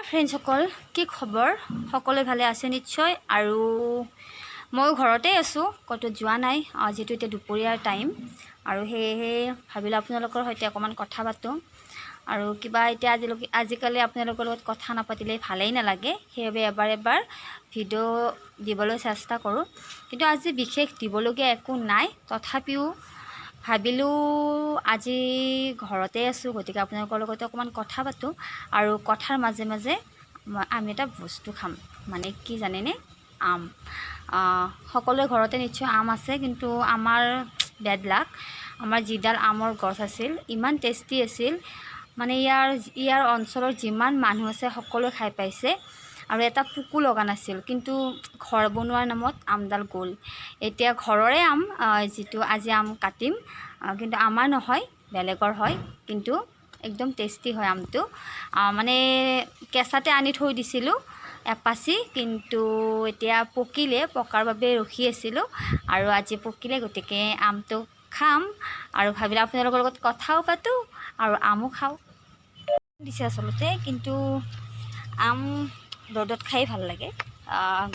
ফ্ৰেণ্ডসকল, কি খবৰ? সকলোৱে ভালে আছে নিশ্চয়। আৰু মই ঘৰতে আছোঁ, ক'তো যোৱা নাই, যিহেতু এতিয়া দুপৰীয়াৰ টাইম। আৰু সেয়েহে ভাবিলোঁ আপোনালোকৰ সৈতে অকণমান কথা পাতোঁ। আৰু কিবা এতিয়া আজিকালি আপোনালোকৰ লগত কথা নাপাতিলে ভালেই নালাগে, সেইবাবে এবাৰ ভিডিঅ' দিবলৈ চেষ্টা কৰোঁ। কিন্তু আজি বিশেষ দিবলগীয়া একো নাই, তথাপিও ভাবিলোঁ আজি ঘৰতে আছোঁ, গতিকে আপোনালোকৰ লগতে অকণমান কথা পাতোঁ। আৰু কথাৰ মাজে মাজে আমি এটা বস্তু খাম, মানে কি জানেনে? আম। সকলোৰে ঘৰতে নিশ্চয় আম আছে, কিন্তু আমাৰ বেড লাক, আমাৰ যিডাল আমৰ গছ আছিল ইমান টেষ্টি আছিল, মানে ইয়াৰ অঞ্চলৰ যিমান মানুহ আছে সকলোৱে খাই পাইছে। আৰু এটা পোকো লগা নাছিল, কিন্তু ঘৰ বনোৱাৰ নামত আমডাল গ'ল। এতিয়া ঘৰৰে আম, যিটো আজি আম কাটিম, কিন্তু আমাৰ নহয়, বেলেগৰ হয়, কিন্তু একদম টেষ্টি হয় আমটো। মানে কেঁচাতে আনি থৈ দিছিলোঁ এপাচি, কিন্তু এতিয়া পকাৰ বাবে ৰখি আছিলোঁ। আৰু আজি পকিলে, গতিকে আমটো খাম। আৰু ভাবিলে আপোনালোকৰ লগত কথাও পাতোঁ আৰু আমো খাওঁ দিছে আচলতে, কিন্তু আম ৰ'দত খাই ভাল লাগে,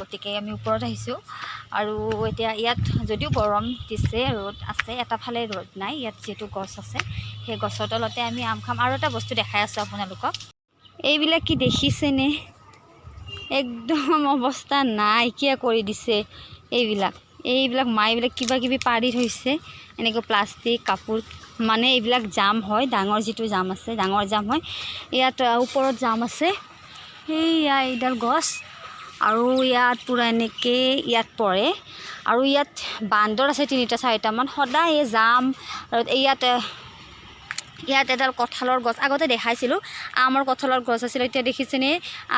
গতিকে আমি ওপৰত আহিছোঁ। আৰু এতিয়া ইয়াত যদিও গৰম দিছে, ৰ'দ আছে, এটা ফালে ৰ'দ নাই, ইয়াত যিহেতু গছ আছে, সেই গছৰ তলতে আমি আম খাম। আৰু এটা বস্তু দেখাই আছোঁ আপোনালোকক, এইবিলাক কি দেখিছেনে? একদম অৱস্থা নাইকিয়া কৰি দিছে এইবিলাক মাইবিলাক কিবা কিবি পাৰি থৈছে, এনেকৈ প্লাষ্টিক কাপোৰ, মানে এইবিলাক জাম হয়, ডাঙৰ যিটো জাম আছে, ডাঙৰ জাম হয়। ইয়াত ওপৰত জাম আছে, সেয়া এইডাল গছ, আৰু ইয়াত পূৰা এনেকৈ ইয়াত পৰে। আৰু ইয়াত বান্দৰ আছে 3-4টামান, সদায় এই জাম। আৰু ইয়াত এডাল কঁঠালৰ গছ আগতে দেখাইছিলোঁ, আমৰ কঁঠালৰ গছ আছিল। এতিয়া দেখিছেনে,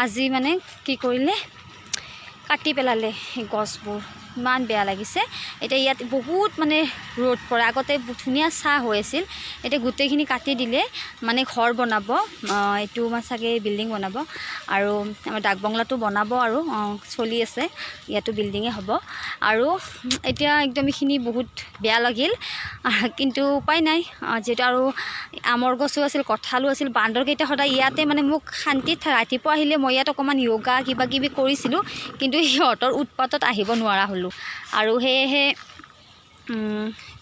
আজি মানে কি কৰিলে, কাটি পেলালে সেই গছবোৰ, ইমান বেয়া লাগিছে। এতিয়া ইয়াত বহুত মানে ৰ'দ পৰে, আগতে ধুনীয়া ছাঁ হৈ আছিল, এতিয়া গোটেইখিনি কাটি দিলে, মানে ঘৰ বনাব, এইটো চাগে বিল্ডিং বনাব। আৰু আমাৰ ডাক বংলাটো বনাব, আৰু চলি আছে, ইয়াতো বিল্ডিঙে হ'ব। আৰু এতিয়া একদম এইখিনি বহুত বেয়া লাগিল, কিন্তু উপায় নাই, যিহেতু আৰু আমৰ গছো আছিল, কঁঠালো আছিল। বান্দৰকেইটা সদায় ইয়াতে, মানে মোক শান্তিত ৰাতিপুৱা আহিলে মই ইয়াত অকণমান য়োগা কিবা কিবি কৰিছিলোঁ, কিন্তু সিহঁতৰ উৎপাতত আহিব নোৱাৰা হ'লোঁ। আৰু সেয়েহে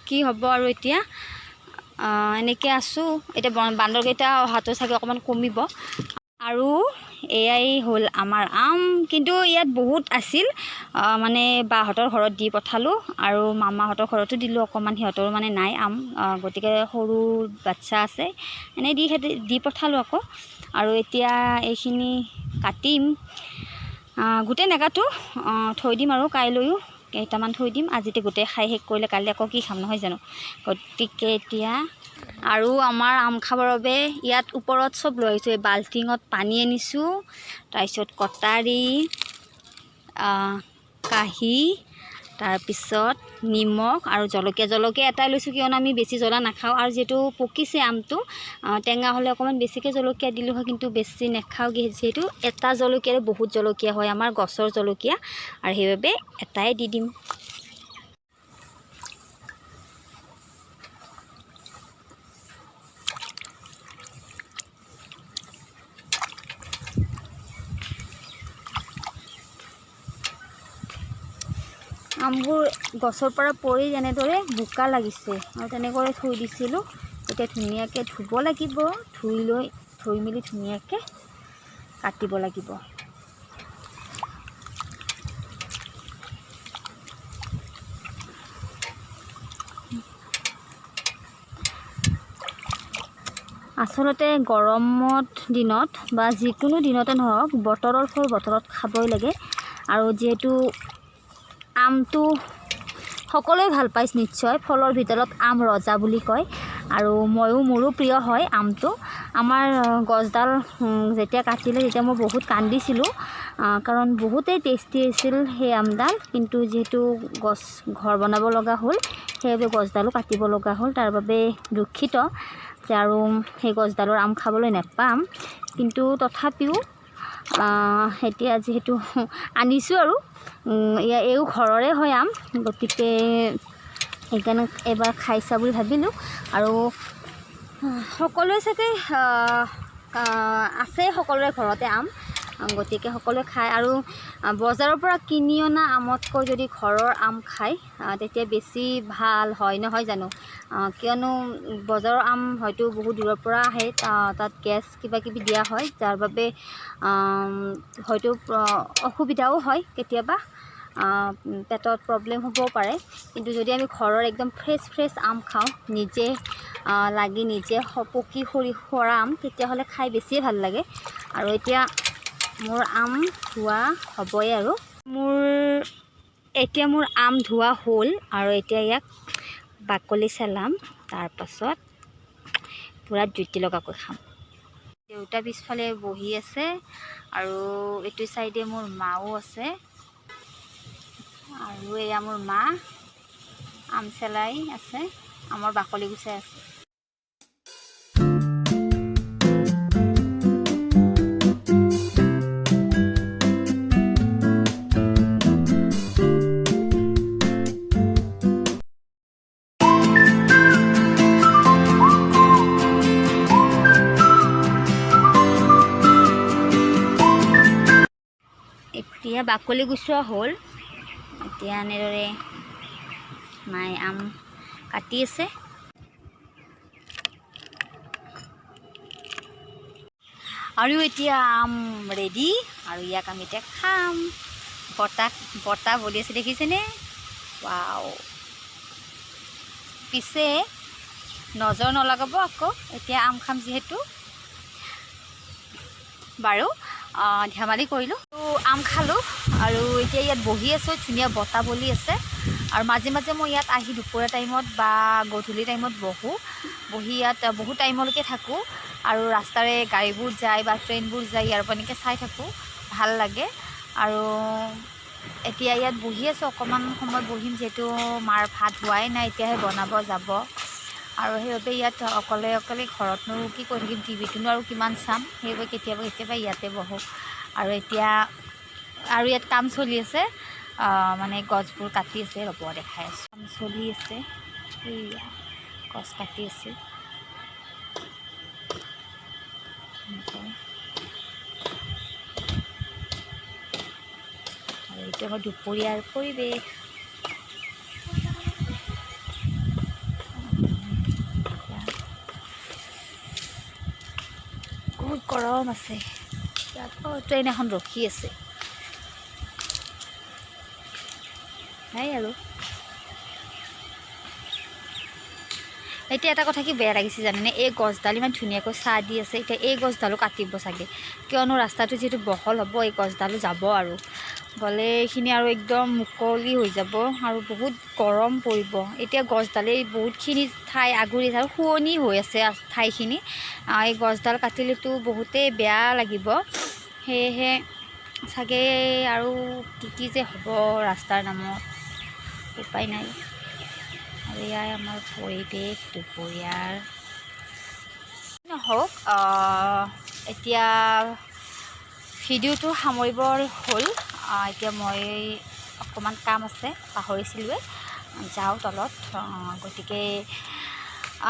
কি হ'ব আৰু এতিয়া এনেকৈ আছোঁ। এতিয়া বান্দৰকেইটা অহাটো চাগে অকণমান কমিব। আৰু এয়াই হ'ল আমাৰ আম, কিন্তু ইয়াত বহুত আছিল, মানে বাহঁতৰ ঘৰত দি পঠালোঁ, আৰু মামাহঁতৰ ঘৰতো দিলোঁ অকণমান, সিহঁতৰো মানে নাই আম, গতিকে সৰু বাচ্ছা আছে, এনেই দি পঠালোঁ আকৌ। আৰু এতিয়া এইখিনি কাটিম, গোটেই নেকাটো, থৈ দিম, আৰু কাইলৈও কেইটামান থৈ দিম। আজিতে গোটেই খাই শেষ কৰিলে কালি আকৌ কি খাম, নহয় জানো? গতিকে এতিয়া আৰু আমাৰ আম খাবৰ বাবে ইয়াত ওপৰত চব লৈ আহিছোঁ। এই বাল্টিঙত পানী আনিছোঁ, তাৰপিছত কটাৰী, কাঁহী, তাৰপিছত নিমখ আৰু জলকীয়া এটাই লৈছোঁ, কিয়নো আমি বেছি জ্বলা নাখাওঁ। আৰু যিহেতু পকিছে আমটো, টেঙা হ'লে অকণমান বেছিকৈ জলকীয়া দিলোঁ হয়, কিন্তু বেছি নাখাওঁ, যিহেতু এটা জলকীয়াৰে বহুত জলকীয়া হয়, আমাৰ গছৰ জলকীয়া, আৰু সেইবাবে এটাই দি দিম। আমবোৰ গছৰ পৰা পৰি এনেদৰে বোকা লাগিছে, আৰু তেনেকৈ থৈ দিছিলোঁ। এতিয়া ধুনীয়াকৈ ধুব লাগিব, ধুই মেলি ধুনীয়াকৈ কাটিব লাগিব। আচলতে গৰমত দিনত বা যিকোনো দিনতে নহওক, বতৰৰ ফল বতৰত খাবই লাগে। আৰু যিহেতু আমটো সকলোৱে ভাল পায় নিশ্চয়, ফলৰ ভিতৰত আম ৰজা বুলি কয়, আৰু মোৰো প্ৰিয় হয় আমটো। আমাৰ গছডাল যেতিয়া কাটিলে, তেতিয়া মই বহুত কান্দিছিলোঁ, কাৰণ বহুতেই টেষ্টি আছিল সেই আমডাল, কিন্তু যিহেতু ঘৰ বনাব লগা হ'ল, সেইবাবে গছডালো কাটিব লগা হ'ল। তাৰ বাবে দুখিত যে আৰু সেই গছডালৰ আম খাবলৈ নাপাম, কিন্তু তথাপিও এতিয়া যিহেতু আনিছোঁ, আৰু এইও ঘৰৰে হয় আম, গতিকে সেইকাৰণে এবাৰ খাইছা বুলি ভাবিলোঁ। আৰু সকলোৱে চাগে আছে সকলোৰে ঘৰতে আম, গতিকে সকলোৱে খায়। আৰু বজাৰৰ পৰা কিনি অনা আমতকৈ যদি ঘৰৰ আম খায় তেতিয়া বেছি ভাল হয়, নহয় জানো? কিয়নো বজাৰৰ আম হয়তো বহুত দূৰৰ পৰা আহে, তাত গেছ কিবা কিবি দিয়া হয়, যাৰ বাবে হয়তো অসুবিধাও হয়, কেতিয়াবা পেটত প্ৰব্লেম হ'বও পাৰে। কিন্তু যদি আমি ঘৰৰ একদম ফ্ৰেছ আম খাওঁ, নিজে লাগি নিজে পকি সৰা আম, তেতিয়াহ'লে খাই বেছিয়ে ভাল লাগে। আৰু এতিয়া মোৰ আম ধোৱা হ'বই আৰু মোৰ আম ধোৱা হ'ল। আৰু এতিয়া ইয়াক বাকলি চেলাম, তাৰপাছত পূৰা জুতি লগাকৈ খাম। দেউতা পিছফালে বহি আছে আৰু এইটো চাইডে মোৰ মাও আছে। আৰু এয়া মোৰ মা আম চেলাই আছে, আমৰ বাকলি গুচাই আছে। এতিয়া বাকলি গুচোৱা হ'ল। এতিয়া এনেদৰে মায়ে আম কাটি আছে। আৰু এতিয়া আম ৰেডি, আৰু ইয়াক আমি এতিয়া খাম। বতাহ বলি আছে, দেখিছেনে? ৱাও! পিছে নজৰ নলগাব আকৌ, এতিয়া আম খাম যিহেতু। বাৰু ধেমালি কৰিলোঁ, আম খালোঁ আৰু এতিয়া ইয়াত বহি আছোঁ। ধুনীয়া বতাহ বলি আছে। আৰু মাজে মাজে মই ইয়াত আহি দুপৰীয়া টাইমত বা গধূলি টাইমত বহি ইয়াত বহুত টাইমলৈকে থাকোঁ। আৰু ৰাস্তাৰে গাড়ীবোৰ যায় বা ট্ৰেইনবোৰ যায়, ইয়াৰ পৰা এনেকৈ চাই থাকোঁ, ভাল লাগে। আৰু এতিয়া ইয়াত বহি আছোঁ, অকণমান সময় বহিম, যিহেতু মাৰ ভাত হোৱাই নাই, এতিয়াহে বনাব যাব। আৰু সেইবাবে ইয়াত অকলে ঘৰতনো কি কৰি থাকিম, টিভিটোনো আৰু কিমান চাম, সেইবাবে কেতিয়াবা ইয়াতে বহোঁ। আৰু এতিয়া ইয়াত কাম চলি আছে, মানে গছবোৰ কাটি আছে, ৰ'ব দেখাই আছোঁ। কাম চলি আছে, এইয়া গছ কাটি আছে। আৰু এইটো আমাৰ দুপৰীয়াৰ পৰিৱেশ। বহুত গৰম আছে ইয়াত। ট্ৰেইন এখন ৰখি আছে। নাই আৰু এতিয়া এটা কথা কি বেয়া লাগিছে জানেনে? এই গছডাল ইমান ধুনীয়াকৈ ছাঁ দি আছে, এতিয়া এই গছডালো কাটিব চাগে, কিয়নো ৰাস্তাটো যিহেতু বহল হ'ব, এই গছডালো যাব আৰু গ'লে এইখিনি আৰু একদম মুকলি হৈ যাব আৰু বহুত গৰম পৰিব। এতিয়া গছডালেই বহুতখিনি ঠাই আগুৰি আৰু শুৱনি হৈ আছে ঠাইখিনি। এই গছডাল কাটিলেতো বহুতেই বেয়া লাগিব। সেয়েহে চাগে আৰু কি যে হ'ব ৰাস্তাৰ নামত, উপায় নাই। আৰু এয়াই আমাৰ পৰিৱেশ দুপৰীয়াৰ। নহওক, এতিয়া ভিডিঅ'টো সামৰিব হ'ল। এতিয়া মই অকণমান কাম আছে, পাহৰিছিলোঁৱে, যাওঁ তলত। গতিকে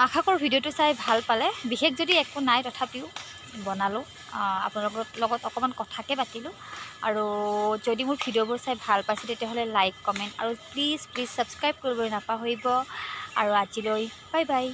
আশা কৰোঁ ভিডিঅ'টো চাই ভাল পালে। বিশেষ যদি একো নাই, তথাপিও বনালোঁ, আপোনালোকৰ লগত অকণমান কথাকে পাতিলোঁ। আৰু যদি মোৰ ভিডিঅ'বোৰ চাই ভাল পাইছে, তেতিয়াহ'লে লাইক, কমেণ্ট আৰু প্লিজ ছাবস্ক্ৰাইব কৰিবলৈ নাপাহৰিব। আৰু আজিলৈ বাই বাই।